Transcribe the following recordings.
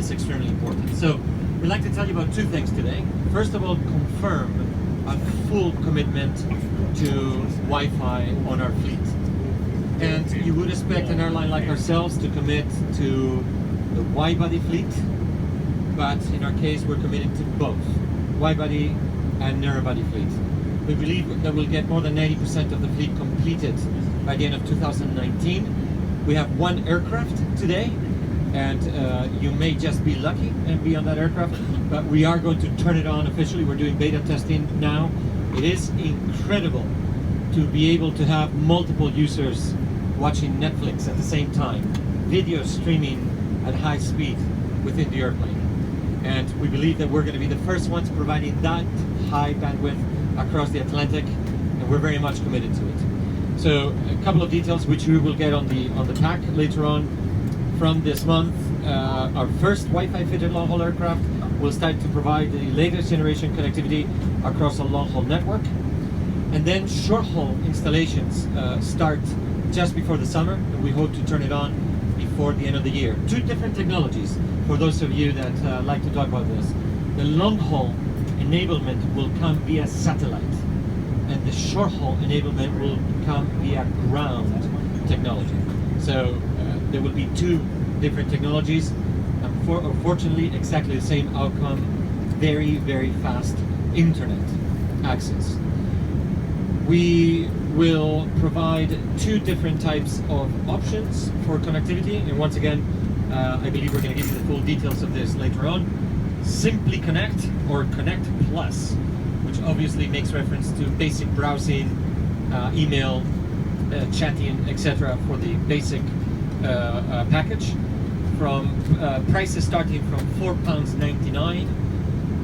is extremely important. So we'd like to tell you about two things today. First of all, confirm a full commitment to Wi-Fi on our fleet. And you would expect an airline like ourselves to commit to the wide-body fleet, but in our case we're committed to both wide-body and narrow-body fleet. We believe that we'll get more than 90% of the fleet completed by the end of 2019. We have one aircraft today, and you may just be lucky and be on that aircraft, but we are going to turn it on officially. We're doing beta testing now. It is incredible to be able to have multiple users watching Netflix at the same time, video streaming at high speed within the airplane. And we believe that we're going to be the first ones providing that high bandwidth across the Atlantic, and we're very much committed to it. So a couple of details which we will get on the pack later on. From this month, our first Wi-Fi fitted long-haul aircraft will start to provide the latest generation connectivity across a long-haul network. And then short-haul installations start just before the summer, and we hope to turn it on before the end of the year. Two different technologies for those of you that like to talk about this. The long-haul enablement will come via satellite, and the short-haul enablement will come via ground technology. So there will be two different technologies, and unfortunately exactly the same outcome, very, very fast internet access. We will provide two different types of options for connectivity, and once again, I believe we're going to give you the full details of this later on. Simply Connect or Connect Plus, which obviously makes reference to basic browsing, email, chatting, etc. for the basic package, from prices starting from £4.99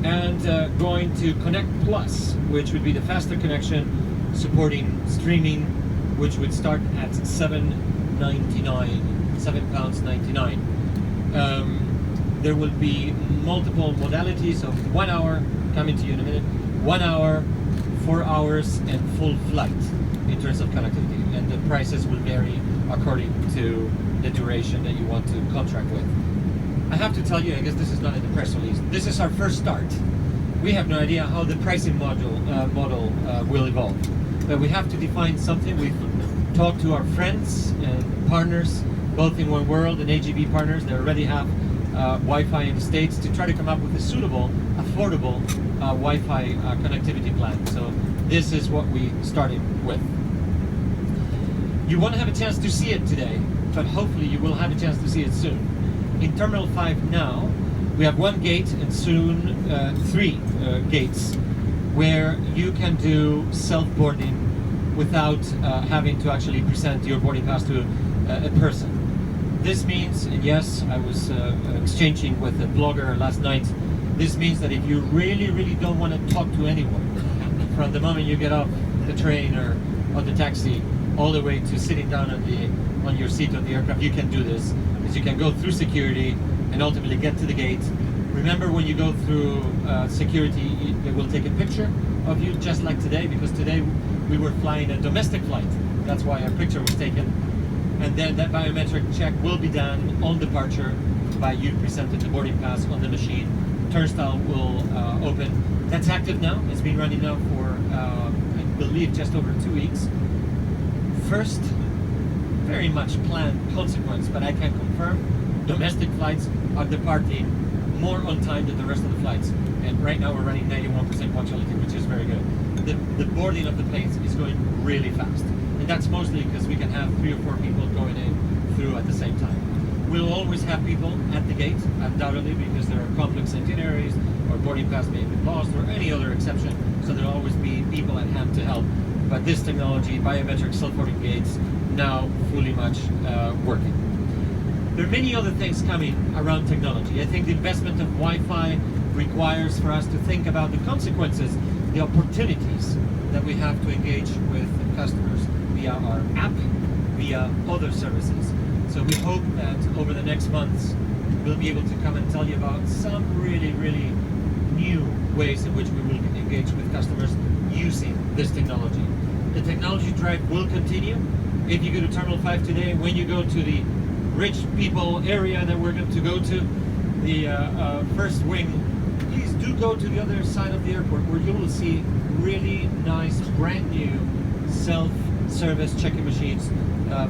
and going to Connect Plus, which would be the faster connection supporting streaming, which would start at £7.99. There will be multiple modalities of 1 hour, coming to you in a minute, 1 hour, 4 hours, and full flight in terms of connectivity, and the prices will vary according to the duration that you want to contract with. I have to tell you, I guess this is not in the press release, this is our first start. We have no idea how the pricing model will evolve, but we have to define something. We've talked to our friends and partners, both in One World and AGB partners that already have Wi-Fi in the States, to try to come up with a suitable, affordable Wi-Fi connectivity plan. So this is what we started with. You won't have a chance to see it today, but hopefully you will have a chance to see it soon. In Terminal 5 now, we have one gate and soon three gates where you can do self-boarding without having to actually present your boarding pass to a person. This means, and yes, I was exchanging with a blogger last night, this means that if you really, really don't want to talk to anyone, from the moment you get off the train or on the taxi, all the way to sitting down on your seat on the aircraft, you can do this, because you can go through security and ultimately get to the gate. Remember, when you go through security, they will take a picture of you, just like today, because today we were flying a domestic flight. That's why our picture was taken. And then that biometric check will be done on departure by you presenting the boarding pass on the machine. Turnstile will open. That's active now. It's been running now for, I believe, just over 2 weeks. First, very much planned consequence, but I can confirm domestic flights are departing more on time than the rest of the flights. And right now we're running 91% punctuality, which is very good. The boarding of the planes is going really fast. And that's mostly because we can have 3 or 4 people going in through at the same time. We'll always have people at the gate, undoubtedly, because there are complex itineraries, or boarding pass may have been lost, or any other exception. So there'll always be people at hand to help. But this technology, biometric self-boarding gates, now fully much working. There are many other things coming around technology. I think the investment of Wi-Fi requires for us to think about the consequences, the opportunities that we have to engage with customers via our app, via other services. So we hope that over the next months, we'll be able to come and tell you about some really, really new ways in which we will engage with customers using this technology. The technology drive will continue. If you go to Terminal 5 today, when you go to the rich people area that we're going to go to, the first wing, please do go to the other side of the airport where you will see really nice, brand new self-service check-in machines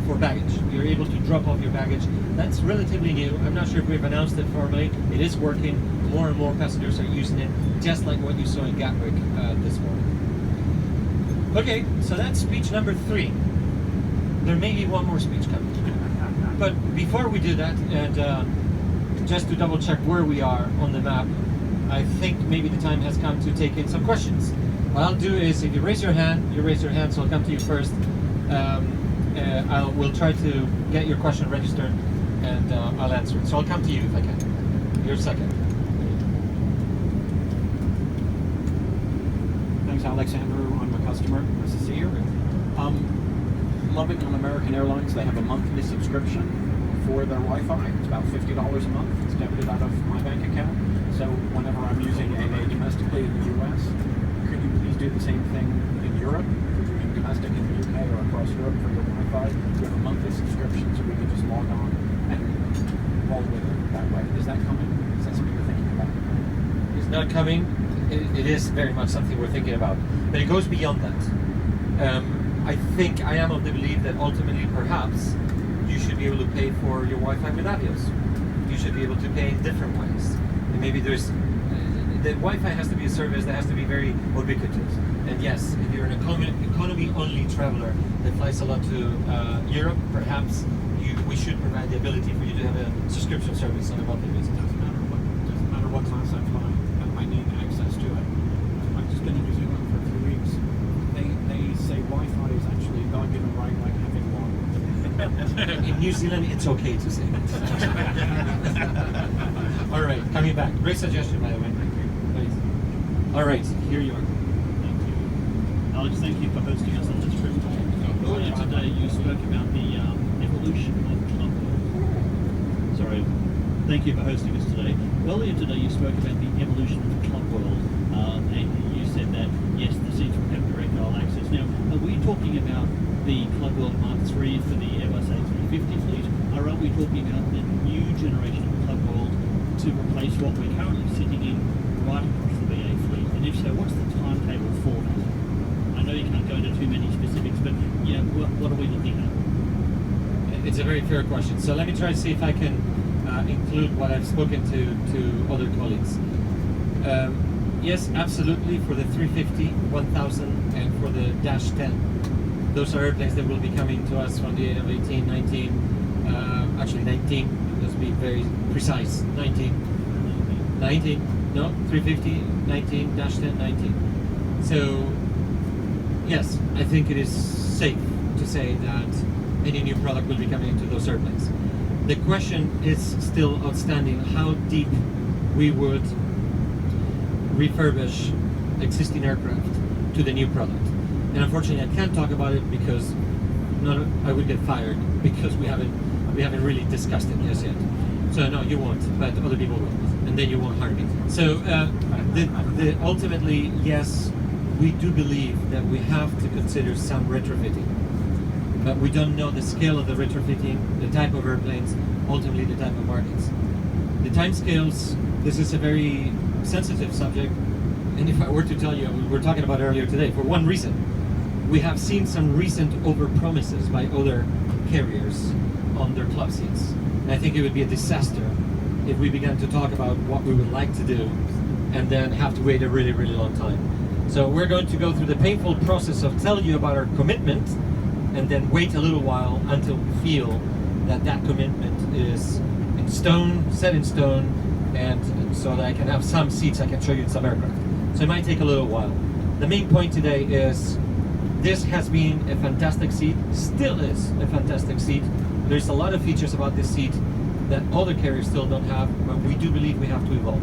for baggage. You're able to drop off your baggage. That's relatively new. I'm not sure if we've announced it formally. It is working. More and more passengers are using it, just like what you saw in Gatwick this morning. Okay, so that's speech number 3. There may be one more speech coming. But before we do that, and just to double check where we are on the map, I think maybe the time has come to take in some questions. What I'll do is, if you raise your hand, so I'll come to you first. We'll try to get your question registered, and I'll answer it. So I'll come to you if I can. You're second. Thanks, Alexander. I'm a customer. Nice to see you. Loving on American Airlines, they have a monthly subscription for their Wi-Fi. It's about $50 a month. It's debited out of my bank account. So whenever I'm using AA domestically in the US, could you please do the same thing in Europe? If you're doing domestic in the UK or across Europe for your Wi-Fi, you have a monthly subscription so we can just log on and roll with it that way. Is that coming? Is that something you're thinking about? It's not coming. It is very much something we're thinking about. But it goes beyond that. I think I am of the belief that ultimately, perhaps, you should be able to pay for your Wi-Fi with Avios. You should be able to pay in different ways. And maybe there's... the Wi-Fi has to be a service that has to be very ubiquitous. And yes, if you're an economy-only traveler that flies a lot to Europe, perhaps we should provide the ability for you to have a subscription service on a monthly basis. Doesn't matter what class I fly. I need access to it. I've just been in New Zealand for a few weeks. They say Wi-Fi is actually a God-given right, like having one. In New Zealand, it's okay to say that. All right, coming back. Great suggestion, by the way. Please. All right, here you are. Thank you. Alex, thank you for hosting us on this trip. Earlier today, you spoke about the evolution of Club World. Sorry. Thank you for hosting us today. Earlier today, you spoke about the evolution of Club World, and you said that, yes, the seats will have direct aisle access. Now, are we talking about the Club World Mark III for the Airbus A350 fleet, or are we talking about the new generation of Club World to replace what we're currently sitting in right across the BA fleet? And if so, what's the timetable for that? I know you can't go into too many specifics, but yeah, what are we looking at? It's a very fair question. So let me try to see if I can include what I've spoken to other colleagues. Yes, absolutely, for the 350, 1000, and for the Dash 10. Those are airplanes that will be coming to us from the of 18, 19, actually 19, let's be very precise, 19, no, 350, 19, Dash 10, 19. So, yes, I think it is safe to say that any new product will be coming into those airplanes. The question is still outstanding, how deep we would refurbish existing aircraft to the new product. And unfortunately, I can't talk about it because I would get fired because we haven't really discussed it just yet. So no, you won't, but other people will, and then you won't harm me. So ultimately, yes, we do believe that we have to consider some retrofitting, but we don't know the scale of the retrofitting, the type of airplanes, ultimately the type of markets. The timescales, this is a very sensitive subject, and if I were to tell you, we were talking about earlier today, for one reason, we have seen some recent over-promises by other carriers on their club seats. And I think it would be a disaster if we began to talk about what we would like to do and then have to wait a really, really long time. So we're going to go through the painful process of telling you about our commitment and then wait a little while until we feel that that commitment is in stone, set in stone, and so that I can have some seats I can show you in some aircraft. So it might take a little while. The main point today is this has been a fantastic seat, still is a fantastic seat. There's a lot of features about this seat that other carriers still don't have, but we do believe we have to evolve.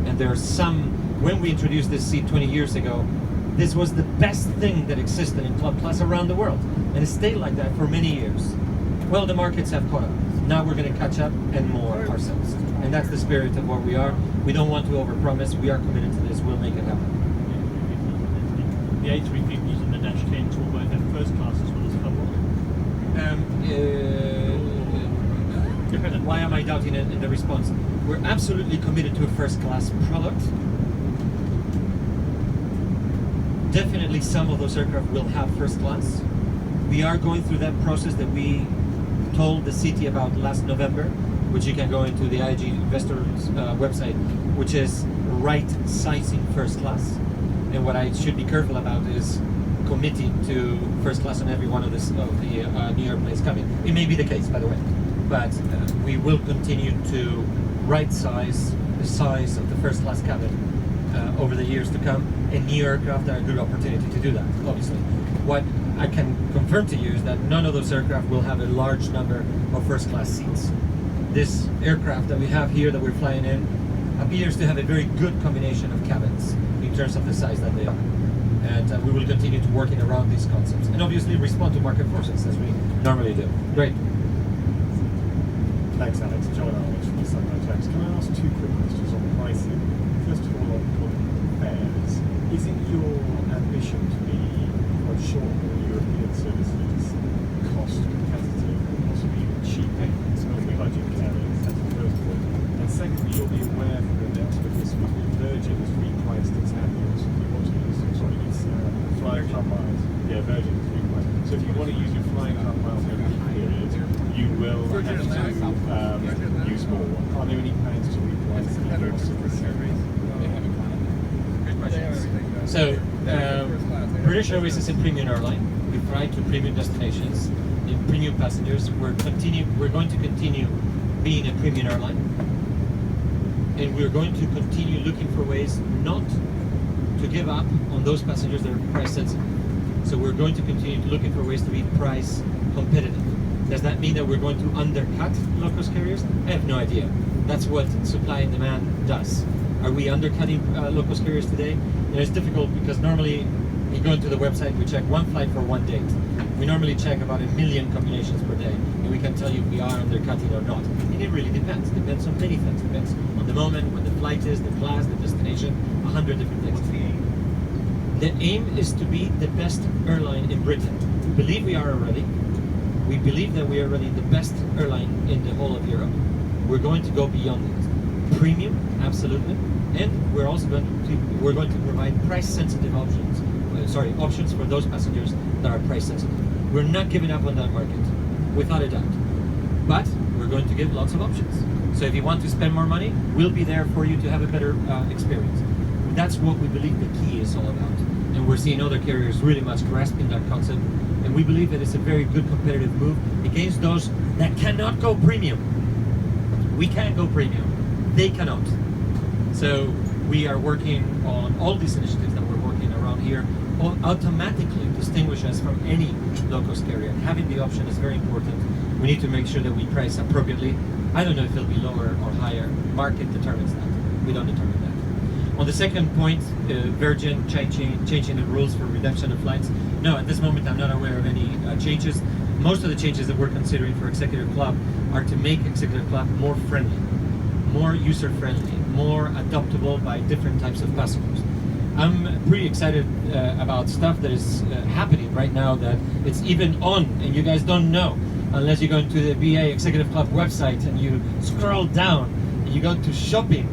And there are some, when we introduced this seat 20 years ago, this was the best thing that existed in club class around the world. And it stayed like that for many years. Well, the markets have caught up. Now we're going to catch up and more ourselves. And that's the spirit of what we are. We don't want to overpromise. We are committed to this. We'll make it happen. The A350s and the Dash 10s will both have first class as well as club world. Why am I doubting it in the response? We're absolutely committed to a first-class product. Definitely some of those aircraft will have first class. We are going through that process that we told the city about last November, which you can go into the IG Investors website, which is right sizing first class. And what I should be careful about is committing to first class on every one of the new airplanes coming. It may be the case, by the way, but we will continue to right size the size of the first class cabin over the years to come, and new aircraft are a good opportunity to do that, obviously. What I can confirm to you is that none of those aircraft will have a large number of first class seats. This aircraft that we have here that we're flying in appears to have a very good combination of cabins in terms of the size that they are. And we will continue to working around these concepts and obviously respond to market forces as we normally do. Great. Thanks, Alex. John Arledge from InsideFlyer. Can I ask two quick questions on pricing? First of all, on fares. Is it your ambition to be quite short on European services, cost competitive, possibly even cheaper, especially budget carriers? That's the first point. And secondly, you'll be aware from the announcement this week that Virgin has repriced its annuals. If you want to use its Flying Club miles. Yeah, Virgin has repriced. So if you want to use your Flying Club miles over the period, you will have to use more. Are there any plans to reprice your services? So, British Airways is a premium airline. We fly to premium destinations in premium passengers. We're going to continue being a premium airline, and we're going to continue looking for ways not to give up on those passengers that are price sensitive. So we're going to continue looking for ways to be price competitive. Does that mean that we're going to undercut low-cost carriers? I have no idea. That's what supply and demand does. Are we undercutting low-cost carriers today? And it's difficult because normally we go into the website, we check one flight for one date. We normally check about 1 million combinations per day, and we can tell you if we are undercutting or not. And it really depends. It depends on many things. It depends on the moment, when the flight is, the class, the destination, 100 different things. The aim is to be the best airline in Britain. We believe we are already. We believe that we are already the best airline in the whole of Europe. We're going to go beyond it. Premium, absolutely, and we're also going to provide price-sensitive options. Options for those passengers that are price-sensitive. We're not giving up on that market, without a doubt. But we're going to give lots of options. So if you want to spend more money, we'll be there for you to have a better experience. That's what we believe the key is all about. And we're seeing other carriers really much grasping that concept. And we believe that it's a very good competitive move against those that cannot go premium. We can go premium. They cannot. So we are working on all these initiatives that we're working around here automatically distinguish us from any low-cost carrier. Having the option is very important. We need to make sure that we price appropriately. I don't know if it'll be lower or higher. Market determines that. We don't determine that. On the second point, Virgin changing the rules for redemption of flights. No, at this moment I'm not aware of any changes. Most of the changes that we're considering for Executive Club are to make Executive Club more friendly, more user-friendly, more adoptable by different types of passengers. I'm pretty excited about stuff that is happening right now that it's even on and you guys don't know unless you go into the BA Executive Club website and you scroll down and you go to shopping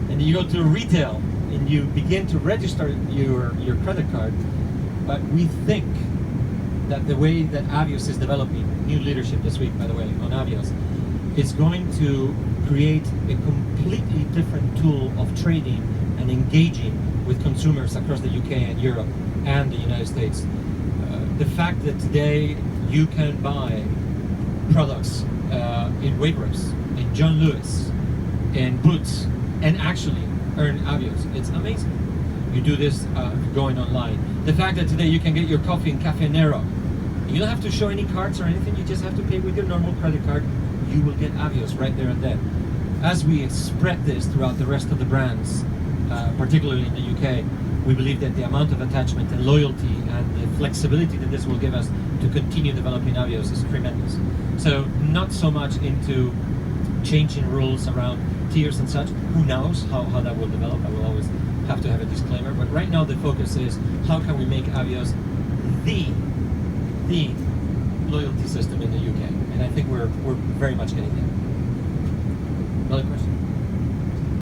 and you go to retail and you begin to register your credit card. But we think that the way that Avios is developing, new leadership this week by the way on Avios, is going to create a completely different tool of trading and engaging with consumers across the UK and Europe and the United States. The fact that today you can buy products in Waitrose, in John Lewis, in Boots, and actually earn Avios, it's amazing. You do this going online. The fact that today you can get your coffee in Cafe Nero, you don't have to show any cards or anything, you just have to pay with your normal credit card, you will get Avios right there and then. As we spread this throughout the rest of the brands, particularly in the UK, we believe that the amount of attachment and loyalty and the flexibility that this will give us to continue developing Avios is tremendous. So not so much into changing rules around tiers and such. Who knows how that will develop? I will always have to have a disclaimer. But right now the focus is how can we make Avios the loyalty system in the UK? And I think we're very much getting there. Another question?